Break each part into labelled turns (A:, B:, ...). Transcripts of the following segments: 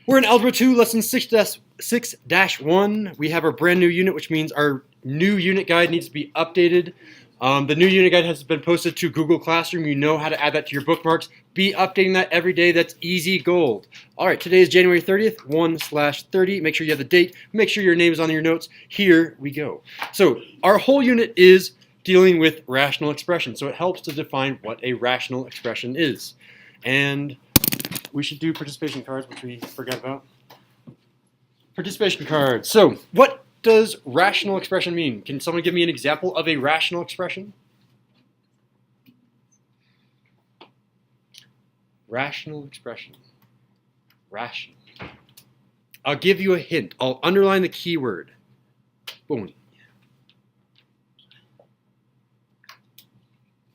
A: We're in Algebra 2, lesson 6-1. We have our brand new unit, which means our new unit guide needs to be updated. The new unit guide has been posted to Google Classroom. You know how to add that to your bookmarks. Be updating that every day. That's easy gold. All right, today is January 30th, 1/30. Make sure you have the date. Make sure your name is on your notes. Here we go. So our whole unit is dealing with rational expressions. So it helps to define what a rational expression is. And we should do participation cards, which we forgot about. Participation cards. So what does rational expression mean? Can someone give me an example of a rational expression? Rational expression. Rational. I'll give you a hint. I'll underline the keyword. Boom.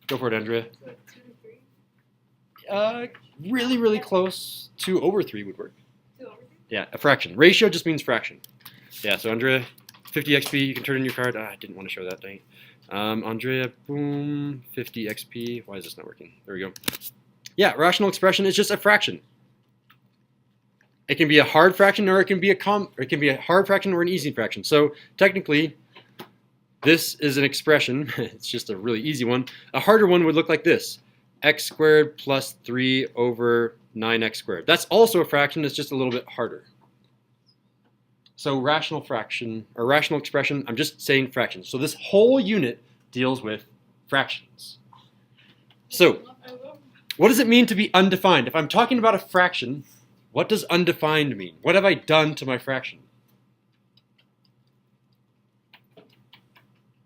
A: Go for it, Andrea. Really, really close. 2 over 3 would work.
B: 2 over 3?
A: Yeah, a fraction. Ratio just means fraction. Yeah, so Andrea, 50 XP, you can turn in your card. I didn't want to show that, dang. Andrea, boom, 50 XP. Why is this not working? There we go. Yeah, rational expression is just a fraction. It can be a hard fraction, or it can be a hard fraction or an easy fraction. So technically, this is an expression. It's just a really easy one. A harder one would look like this: x squared plus 3 over 9x squared. That's also a fraction. It's just a little bit harder. So rational fraction, or rational expression, I'm just saying fractions. So this whole unit deals with fractions. So what does it mean to be undefined? If I'm talking about a fraction, what does undefined mean? What have I done to my fraction?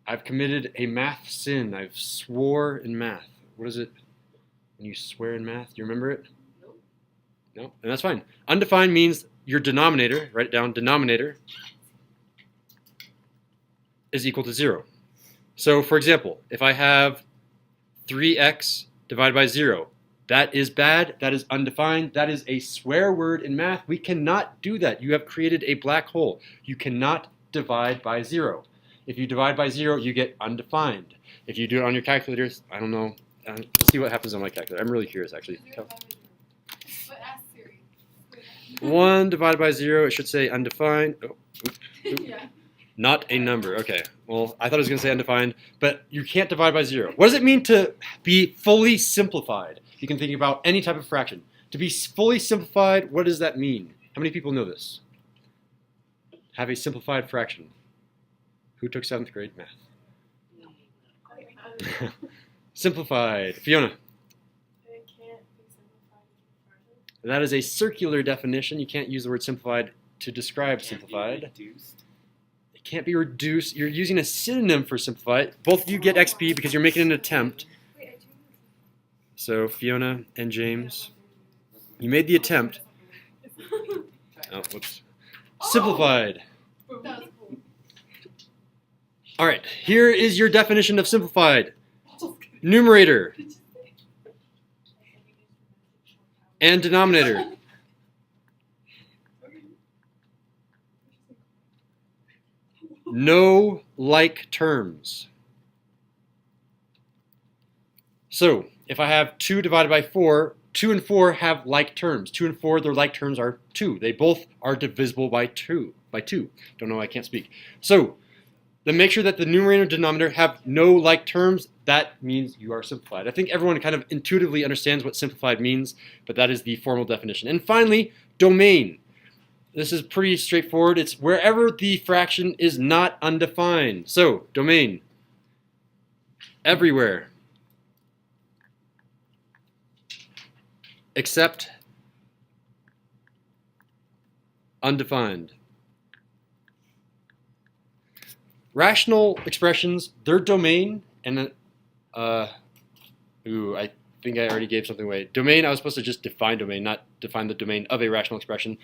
A: I've committed a math sin. I've swore in math. What is it when you swear in math? Do you remember it? No, and that's fine. Undefined means your denominator, write it down, denominator is equal to 0. So for example, if I have 3x divided by 0, that is bad, that is undefined, that is a swear word in math. We cannot do that. You have created a black hole. You cannot divide by 0. If you divide by 0, you get undefined. If you do it on your calculators, I don't know. Let's see what happens on my calculator. I'm really curious, actually. 1 divided by 0, it should say undefined. Oh,
B: Yeah.
A: Not a number. Okay. Well, I thought it was going to say undefined, but you can't divide by 0. What does it mean to be fully simplified? You can think about any type of fraction. To be fully simplified, what does that mean? How many people know this? Have a simplified fraction. Who took 7th grade math? Simplified. Fiona. That is a circular definition. You can't use the word simplified to describe simplified. It can't be reduced. You're using a synonym for simplified. Both of you get XP because you're making an attempt. So Fiona and James, you made the attempt. Oh, whoops. Simplified. All right, here is your definition of simplified. Numerator and denominator. No like terms. So if I have 2 divided by 4, 2 and 4 have like terms. 2 and 4, their like terms are 2. They both are divisible by 2. Don't know, I can't speak. So then make sure that the numerator and denominator have no like terms. That means you are simplified. I think everyone kind of intuitively understands what simplified means, but that is the formal definition. And finally, domain. This is pretty straightforward. It's wherever the fraction is not undefined. So, domain. Everywhere. Except undefined. Rational expressions, their domain, and then, I think I already gave something away. Domain, I was supposed to just define domain, not define the domain of a rational expression.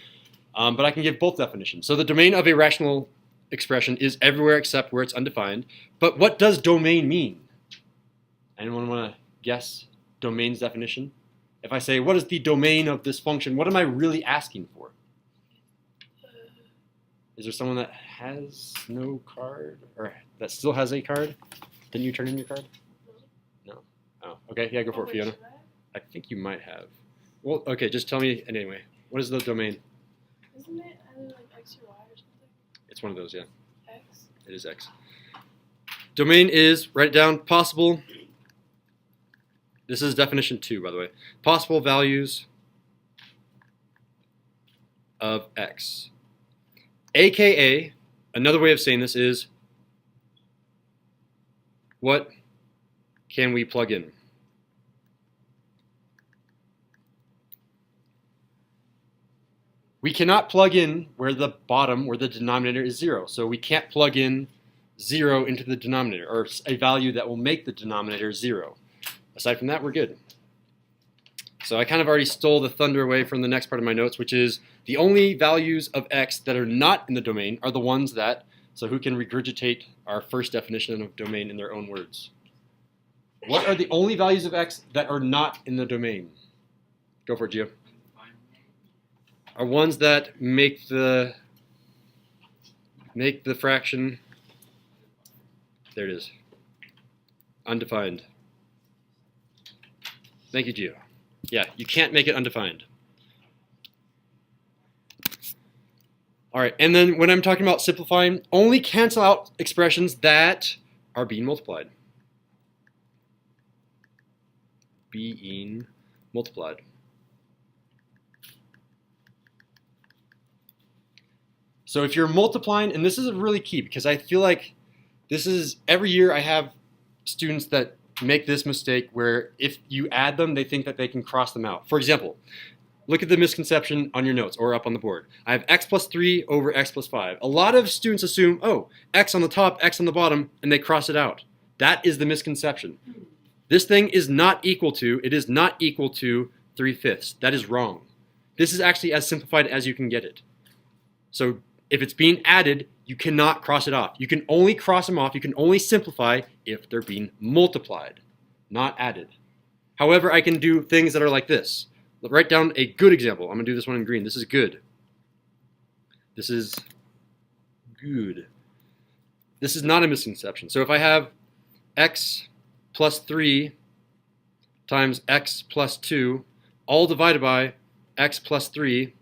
A: But I can give both definitions. So the domain of a rational expression is everywhere except where it's undefined. But what does domain mean? Anyone want to guess domain's definition? If I say, what is the domain of this function, what am I really asking for? Is there someone that has no card, or that still has a card? Didn't you turn in your card? No. Oh, okay. Yeah, go for it, Fiona. I think you might have. Well, okay, just tell me anyway. What is the domain?
B: Isn't it either like X or Y or something?
A: It's one of those, yeah.
B: X?
A: It is X. Domain is, write it down, possible. This is definition 2, by the way. Possible values of X. AKA, another way of saying this is, what can we plug in? We cannot plug in where the bottom, where the denominator is 0. So we can't plug in 0 into the denominator, or a value that will make the denominator 0. Aside from that, we're good. So I kind of already stole the thunder away from the next part of my notes, which is the only values of X that are not in the domain are the ones that, so who can regurgitate our first definition of domain in their own words? What are the only values of X that are not in the domain? Go for it, Gio. Are ones that make the fraction, there it is, undefined. Thank you, Gio. Yeah, you can't make it undefined. All right, and then when I'm talking about simplifying, only cancel out expressions that are being multiplied. Being multiplied. So if you're multiplying, and this is really key because I feel like this is, every year I have students that make this mistake where if you add them, they think that they can cross them out. For example, look at the misconception on your notes or up on the board. I have x plus 3 over x plus 5. A lot of students assume, oh, x on the top, x on the bottom, and they cross it out. That is the misconception. This thing is not equal to, it is not equal to 3/5. That is wrong. This is actually as simplified as you can get it. So if it's being added, you cannot cross it off. You can only cross them off, you can only simplify if they're being multiplied, not added. However, I can do things that are like this. Write down a good example. I'm going to do this one in green. This is good. This is good. This is not a misconception. So if I have x plus 3 times x plus 2, all divided by x plus 3,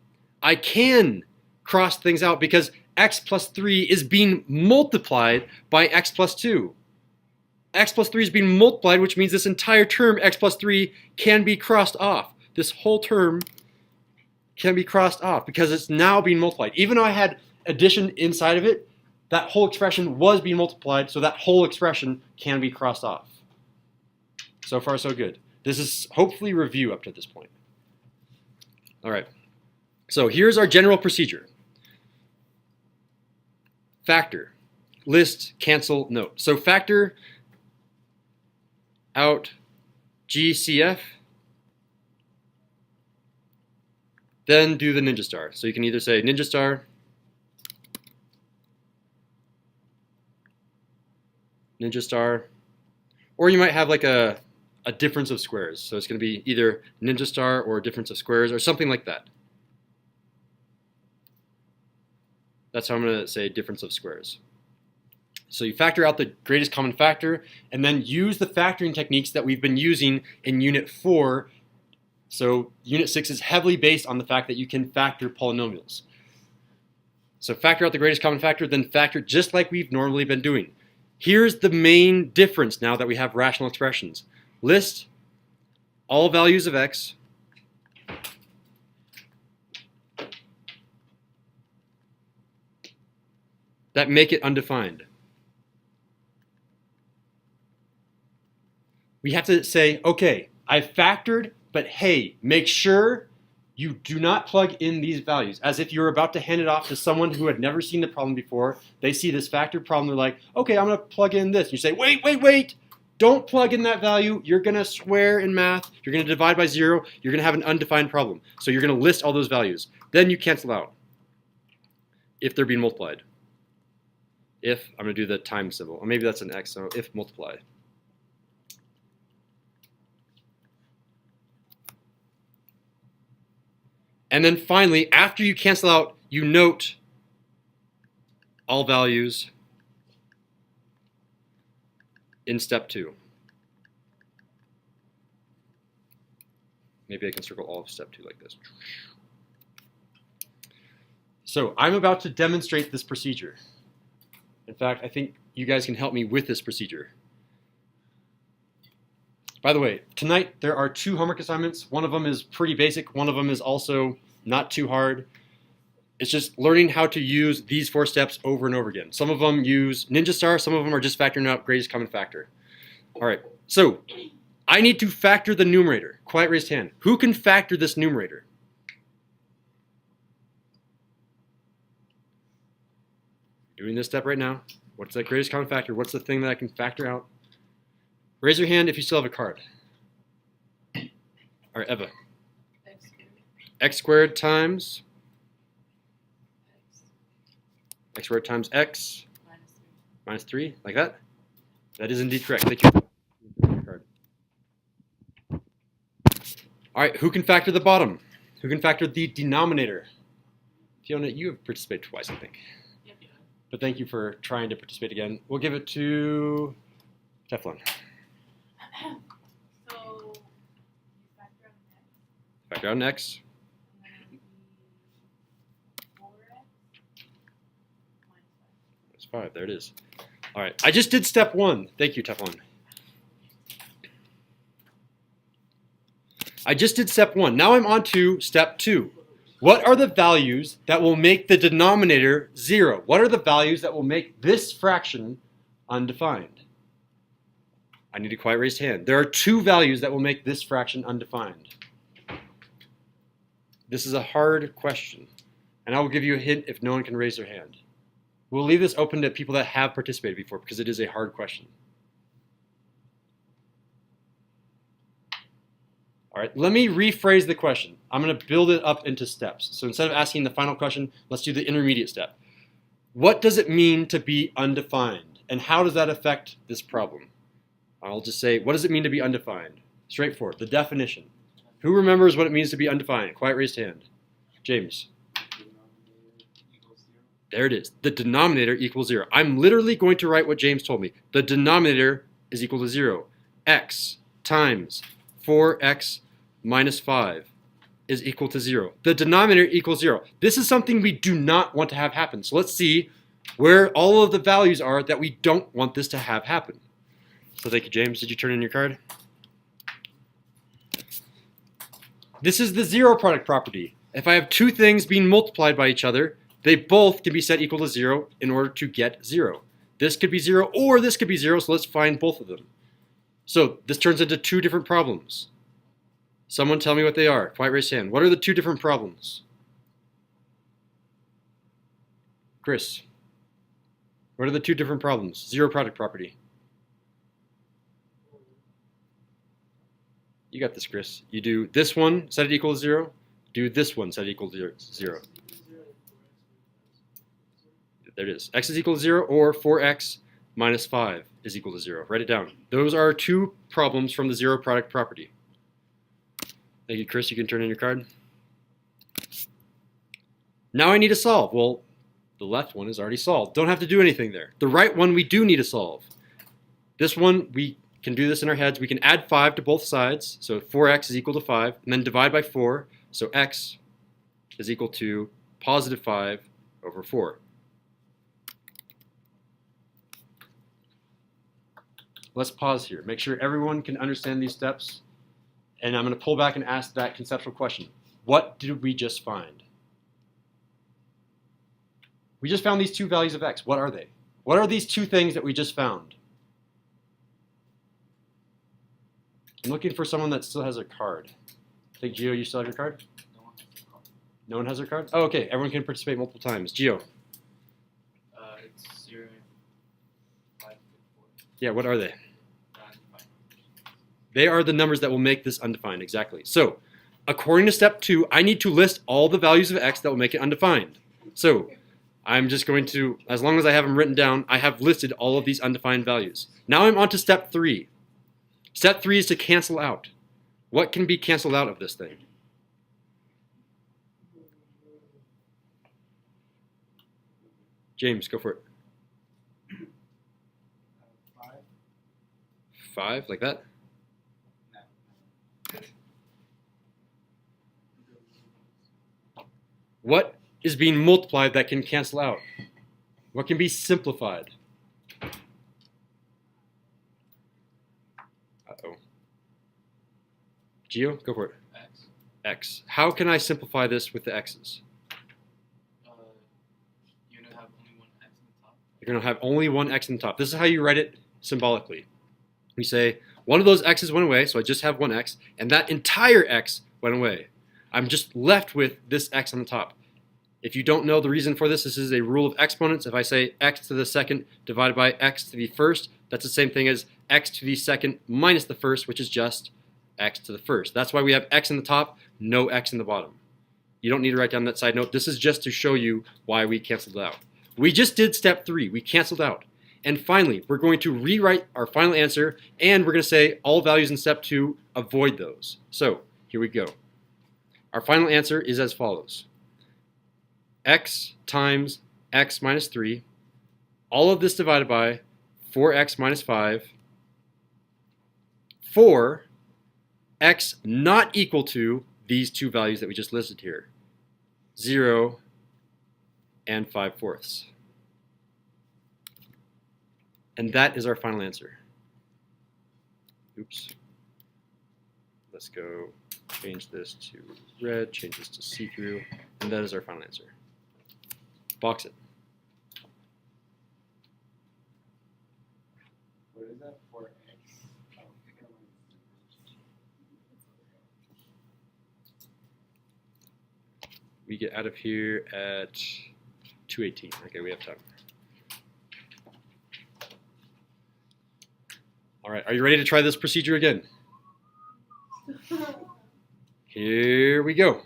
A: I can cross things out because x plus 3 is being multiplied by x plus 2. X plus 3 is being multiplied, which means this entire term, x plus 3, can be crossed off. This whole term can be crossed off because it's now being multiplied. Even though I had addition inside of it, that whole expression was being multiplied, so that whole expression can be crossed off. So far, so good. This is hopefully review up to this point. All right. So here's our general procedure. Factor, list, cancel, note. So factor out GCF, then do the ninja star. So you can either say ninja star, or you might have like a difference of squares. So it's going to be either ninja star or difference of squares or something like that. That's how I'm going to say difference of squares. So you factor out the greatest common factor and then use the factoring techniques that we've been using in Unit 4. So Unit 6 is heavily based on the fact that you can factor polynomials. So factor out the greatest common factor, then factor just like we've normally been doing. Here's the main difference now that we have rational expressions. List all values of x that make it undefined. We have to say, okay, I factored, but hey, make sure you do not plug in these values. As if you're about to hand it off to someone who had never seen the problem before. They see this factored problem, they're like, okay, I'm going to plug in this. You say, wait, don't plug in that value. You're going to swear in math. You're going to divide by 0. You're going to have an undefined problem. So you're going to list all those values. Then you cancel out if they're being multiplied. If, I'm going to do the time symbol. Or maybe that's an x, so if multiply. And then finally, after you cancel out, you note all values in step 2. Maybe I can circle all of step 2 like this. So I'm about to demonstrate this procedure. In fact, I think you guys can help me with this procedure. By the way, tonight there are 2 homework assignments. One of them is pretty basic. One of them is also not too hard. It's just learning how to use these 4 steps over and over again. Some of them use Ninja Star. Some of them are just factoring out greatest common factor. All right, so I need to factor the numerator. Quiet raised hand. Who can factor this numerator? Doing this step right now. What's that greatest common factor? What's the thing that I can factor out? Raise your hand if you still have a card. All right, Eva. X squared times x squared times x minus 3, like that? That is indeed correct. Thank you. All right, who can factor the bottom? Who can factor the denominator? Fiona, you have participated twice, I think. But thank you for trying to participate again. We'll give it to Teflon.
B: So, factor
A: Factor out an x.
B: and then it would be 4x minus 5.
A: That's 5. There it is. All right. I just did step 1. Thank you, Teflon. I just did step 1. Now I'm on to step 2. What are the values that will make the denominator 0? What are the values that will make this fraction undefined? I need a quiet raised hand. There are 2 values that will make this fraction undefined. This is a hard question, and I will give you a hint if no one can raise their hand. We'll leave this open to people that have participated before because it is a hard question. All right, let me rephrase the question. I'm going to build it up into steps. So instead of asking the final question, let's do the intermediate step. What does it mean to be undefined, and how does that affect this problem? I'll just say, what does it mean to be undefined? Straightforward, the definition. Who remembers what it means to be undefined? Quiet raised hand. James. There it is. The denominator equals 0. I'm literally going to write what James told me. The denominator is equal to 0. X times 4x minus 5 is equal to 0. The denominator equals 0. This is something we do not want to have happen. So let's see where all of the values are that we don't want this to have happen. So thank you, James. Did you turn in your card? This is the 0 product property. If I have 2 things being multiplied by each other, they both can be set equal to 0 in order to get 0. This could be 0 or this could be 0, so let's find both of them. So this turns into 2 different problems. Someone tell me what they are. Quiet raised hand. What are the 2 different problems? Chris. What are the 2 different problems? 0 product property. You got this, Chris. You do this one, set it equal to 0. Do this one, set it equal to 0. There it is. X is equal to 0 or 4x minus 5 is equal to 0. Write it down. Those are 2 problems from the 0 product property. Thank you, Chris. You can turn in your card. Now I need to solve. Well, the left one is already solved. Don't have to do anything there. The right one we do need to solve. This one, we can do this in our heads. We can add 5 to both sides. So 4x is equal to 5. And then divide by 4. So x is equal to positive 5 over 4. Let's pause here. Make sure everyone can understand these steps. And I'm going to pull back and ask that conceptual question. What did we just find? We just found these 2 values of x. What are they? What are these 2 things that we just found? I'm looking for someone that still has a card. I think, Gio, you still have your card? No one has their card? Oh, okay. Everyone can participate multiple times. Gio.
C: It's 0, 5, 4.
A: Yeah, what are they? They are the numbers that will make this undefined, exactly. So, according to step 2, I need to list all the values of x that will make it undefined. So, I'm just going to, as long as I have them written down, I have listed all of these undefined values. Now I'm on to step 3. Step 3 is to cancel out. What can be canceled out of this thing? James, go for it. 5, like that? What is being multiplied that can cancel out? What can be simplified? Uh-oh. Geo, go for it.
C: X.
A: X. How can I simplify this with the x's?
C: You're gonna have only one X on the top.
A: You're going to have only one x in the top. This is how you write it symbolically. We say one of those x's went away, so I just have one x, and that entire x went away. I'm just left with this x on the top. If you don't know the reason for this, this is a rule of exponents. If I say x to the second divided by x to the first, that's the same thing as x to the second minus the first, which is just x to the first. That's why we have x in the top, no x in the bottom. You don't need to write down that side note. This is just to show you why we canceled out. We just did step 3. We canceled out. And finally, we're going to rewrite our final answer, and we're going to say all values in step 2, avoid those. So here we go. Our final answer is as follows. X times x minus 3, all of this divided by 4x minus 5, for x not equal to these two values that we just listed here, 0 and 5/4. And that is our final answer. Oops. Let's go change this to red, change this to see-through, and that is our final answer. Box it.
D: What is that for x? Oh,
A: We get out of here at 2:18. Okay, we have time. All right, are you ready to try this procedure again? Here we go.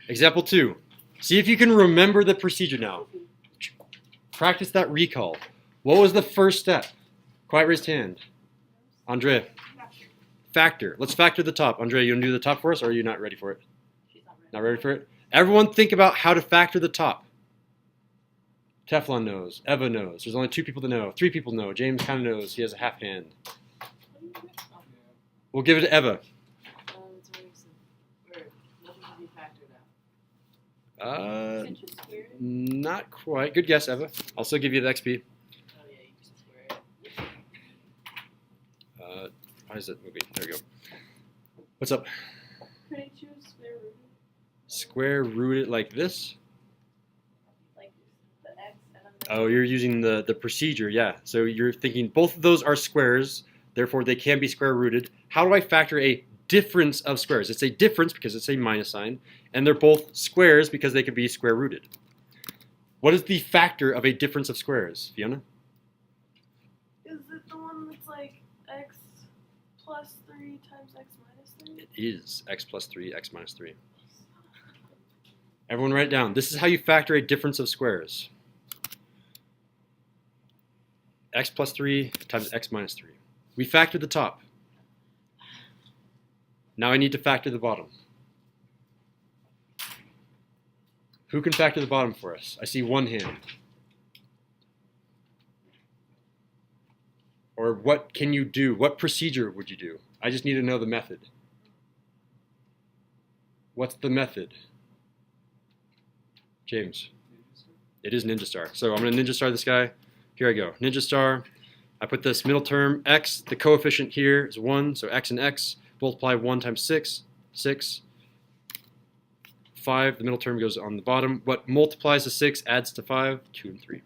A: Example 2. See if you can remember the procedure now. Practice that recall. What was the first step? Quiet raised hand. Andrea. Factor. Let's factor the top. Andrea, you want to do the top for us, or are you not ready for it?
B: She's not ready.
A: Not ready for it? Everyone think about how to factor the top. Teflon knows. Eva knows. There's only 2 people that know. 3 people know. James kind of knows. He has a half hand. We'll give it to Eva.
B: It's where nothing can be factored out. Can't you square it?
A: Not quite. Good guess, Eva. I'll still give you the XP.
B: Oh yeah, you can square it.
A: Why is it moving? There we go. What's up?
B: Couldn't you square root it?
A: Square root it like this?
B: Like the x and then
A: Oh, you're using the procedure, yeah. So you're thinking both of those are squares, therefore they can be square rooted. How do I factor a difference of squares? It's a difference because it's a minus sign, and they're both squares because they can be square rooted. What is the factor of a difference of squares, Fiona?
E: Is it the one that's like x plus 3 times x minus 3?
A: It is x plus 3, x minus 3. Everyone write it down. This is how you factor a difference of squares. X plus 3 times x minus 3. We factored the top. Now I need to factor the bottom. Who can factor the bottom for us? I see one hand. Or what can you do? What procedure would you do? I just need to know the method. What's the method? James. It is Ninja Star. So I'm going to Ninja Star this guy. Here I go. Ninja Star. I put this middle term, x. The coefficient here is 1, so x and x. Multiply 1 times 6, 6. 5, the middle term goes on the bottom. What multiplies to 6 adds to 5? 2 and 3.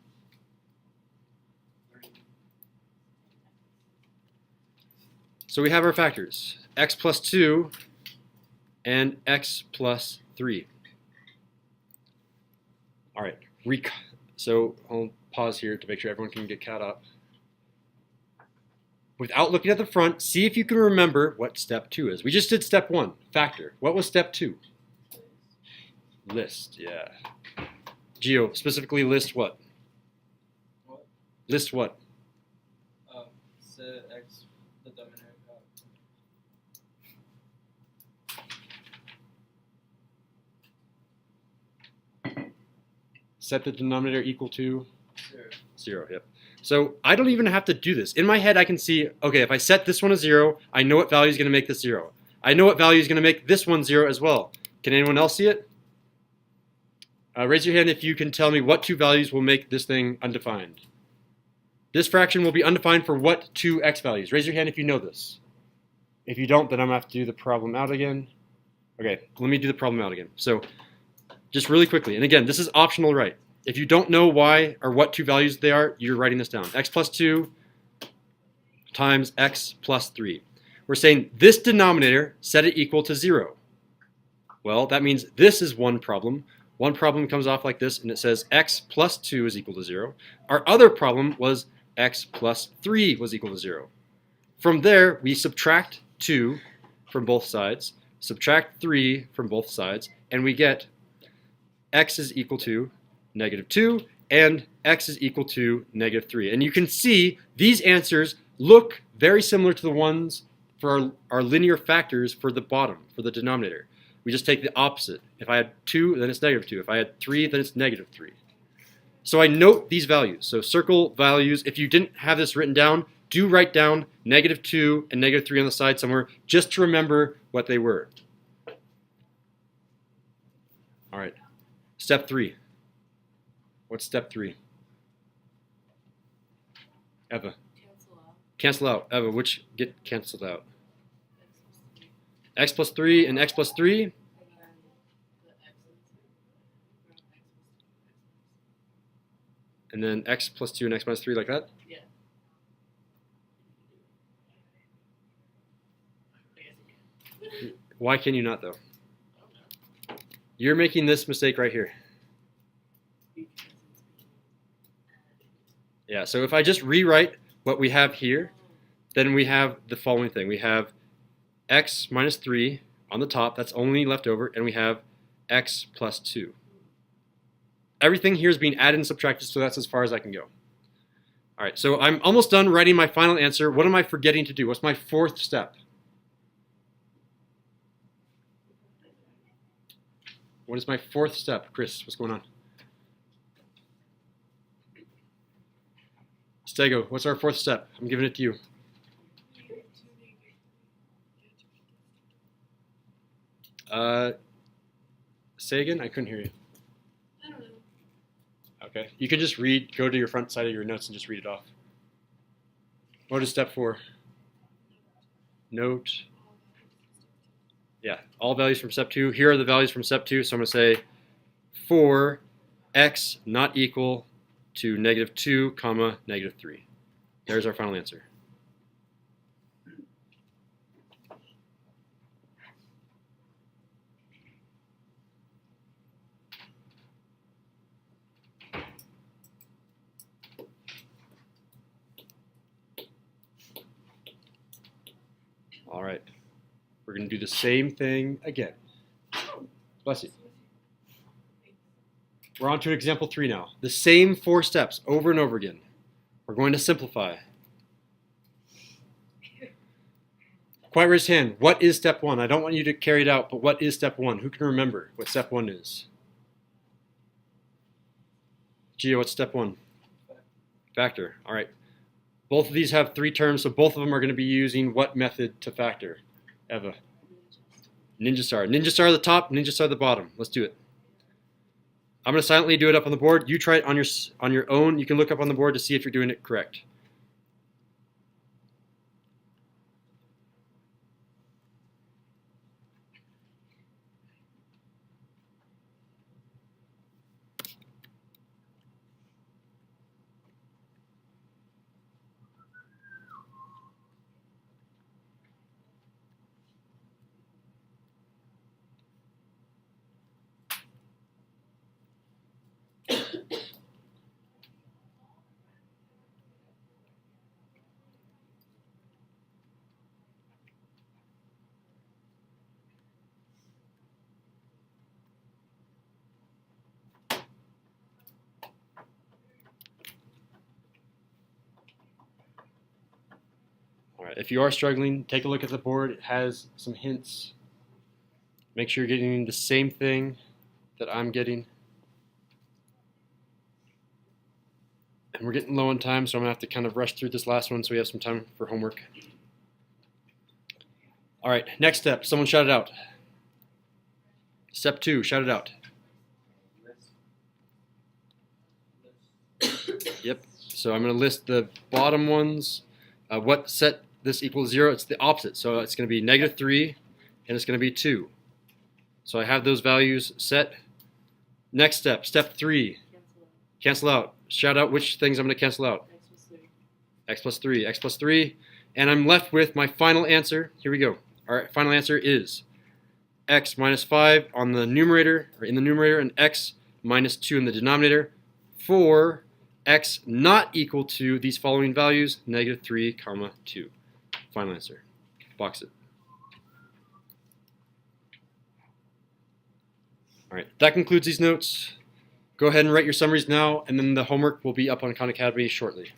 A: So we have our factors. X plus 2 and x plus 3. All right, so I'll pause here to make sure everyone can get caught up. Without looking at the front, see if you can remember what step 2 is. We just did step 1, factor. What was step 2? List, yeah. Geo, specifically list what?
C: What?
A: List what?
C: Set x, the dominator.
A: Set the denominator equal to
C: 0.
A: 0, yep. So I don't even have to do this. In my head, I can see, okay, if I set this one as 0, I know what value is going to make this 0. I know what value is going to make this one 0 as well. Can anyone else see it? Raise your hand if you can tell me what two values will make this thing undefined. This fraction will be undefined for what two x values? Raise your hand if you know this. If you don't, then I'm going to have to do the problem out again. Okay, let me do the problem out again. So just really quickly, and again, this is optional, right? If you don't know why or what two values they are, you're writing this down. X plus 2 times x plus 3. We're saying this denominator, set it equal to 0. Well, that means this is one problem. One problem comes off like this, and it says x plus 2 is equal to 0. Our other problem was x plus 3 was equal to 0. From there, we subtract 2 from both sides, subtract 3 from both sides, and we get x is equal to -2, and x is equal to -3. And you can see these answers look very similar to the ones for our linear factors for the bottom, for the denominator. We just take the opposite. If I had 2, then it's -2. If I had 3, then it's -3. So I note these values. So circle values. If you didn't have this written down, do write down -2 and -3 on the side somewhere just to remember what they were. All right. Step 3. What's step 3? Eva.
B: Cancel out.
A: Cancel out. Eva, which get canceled out?
B: X plus 3.
A: X plus 3 and x plus 3.
B: And then the x's from x plus 2
A: And then x plus 2 and x minus 3 like that?
B: Yeah. I guess you can.
A: Why can you not though? You're making this mistake right here.
B: Because it's being added.
A: Yeah, so if I just rewrite what we have here, then we have the following thing. We have x minus 3 on the top, that's only left over, and we have x plus 2. Everything here is being added and subtracted, so that's as far as I can go. All right, so I'm almost done writing my final answer. What am I forgetting to do? What's my fourth step? What is my fourth step? Chris, what's going on? Stego, what's our fourth step? I'm giving it to you. Say again? I couldn't hear you.
B: I don't know.
A: Okay. You can just go to your front side of your notes and just read it off. What is step 4? Note. Yeah, all values from step 2. Here are the values from step 2. So I'm going to say for x not equal to -2, comma, -3. There's our final answer. All right. We're going to do the same thing again. Bless you. We're on to example 3 now. The same 4 steps over and over again. We're going to simplify. Quiet raised hand. What is step 1? I don't want you to carry it out, but what is step 1? Who can remember what step 1 is? Gio, what's step 1? Factor. All right. Both of these have 3 terms, so both of them are going to be using what method to factor? Eva. Ninja star. Ninja star at the top, ninja star at the bottom. Let's do it. I'm going to silently do it up on the board. You try it on your own. You can look up on the board to see if you're doing it correct. Alright, if you are struggling, take a look at the board. It has some hints. Make sure you're getting the same thing that I'm getting. And we're getting low on time, so I'm going to have to kind of rush through this last one so we have some time for homework. Alright, next step. Someone shout it out. Step 2, shout it out. Yep. So I'm going to list the bottom ones. What set this equals 0? It's the opposite. So it's going to be -3 and it's going to be 2. So I have those values set. Next step, step 3. Cancel out. Shout out which things I'm going to cancel out. X plus 3, X plus 3. And I'm left with my final answer. Here we go. Our final answer is X minus 5 on the numerator, or in the numerator, and X minus 2 in the denominator, for X not equal to these following values, -3, 2. Final answer. Box it. Alright, that concludes these notes. Go ahead and write your summaries now, and then the homework will be up on Khan Academy shortly.